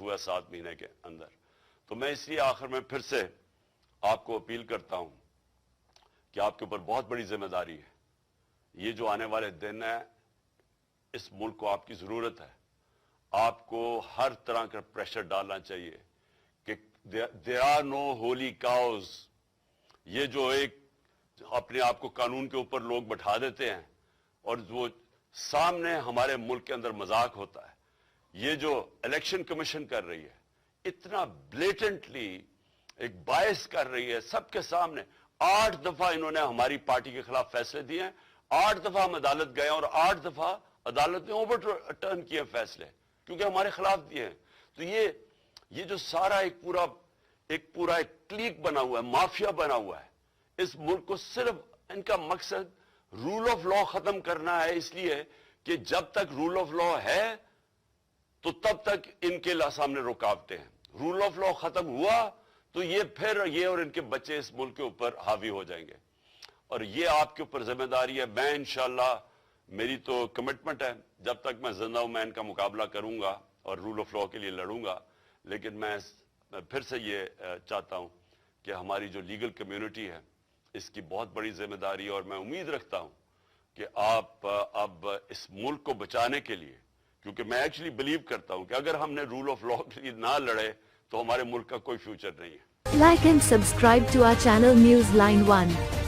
ہوا 7 مہینے کے اندر. تو میں اس لیے آخر میں پھر سے آپ کو اپیل کرتا ہوں کہ آپ کے اوپر بہت بڑی ذمہ داری ہے. یہ جو آنے والے دن ہیں اس ملک کو آپ کی ضرورت ہے. آپ کو ہر طرح کا پریشر ڈالنا چاہیے کہ there are no holy cows. یہ جو ایک اپنے آپ کو قانون کے اوپر لوگ بٹھا دیتے ہیں اور وہ سامنے ہمارے ملک کے اندر مذاق ہوتا ہے. یہ جو الیکشن کمیشن کر رہی ہے اتنا بلیٹنٹلی ایک باعث کر رہی ہے سب کے سامنے. 8 دفعہ انہوں نے ہماری پارٹی کے خلاف فیصلے دیے ہیں. 8 دفعہ ہم عدالت گئے اور 8 دفعہ عدالت نے اوور ٹرن کیے فیصلے کیونکہ ہمارے خلاف دیے ہیں. تو یہ جو سارا ایک پورا کلیک بنا ہوا ہے, مافیا بنا ہوا ہے. اس ملک کو صرف ان کا مقصد رول آف لا ختم کرنا ہے, اس لیے کہ جب تک رول آف لا ہے تو تب تک ان کے سامنے رکاوٹیں ہیں. رول آف لا ختم ہوا تو یہ اور ان کے بچے اس ملک کے اوپر حاوی ہو جائیں گے. اور یہ آپ کے اوپر ذمہ داری ہے. میں انشاءاللہ میری تو کمٹمنٹ ہے جب تک میں زندہ ہوں میں ان کا مقابلہ کروں گا اور رول آف لا کے لیے لڑوں گا. لیکن میں پھر سے یہ چاہتا ہوں کہ ہماری جو لیگل کمیونٹی ہے اس کی بہت بڑی ذمہ داری ہے. اور میں امید رکھتا ہوں کہ آپ اب اس ملک کو بچانے کے لیے, کیونکہ میں ایکچولی بلیو کرتا ہوں کہ اگر ہم نے رول آف لا کے لیے نہ لڑے تو ہمارے ملک کا کوئی فیوچر نہیں ہے. Like and subscribe to our channel Newsline 1.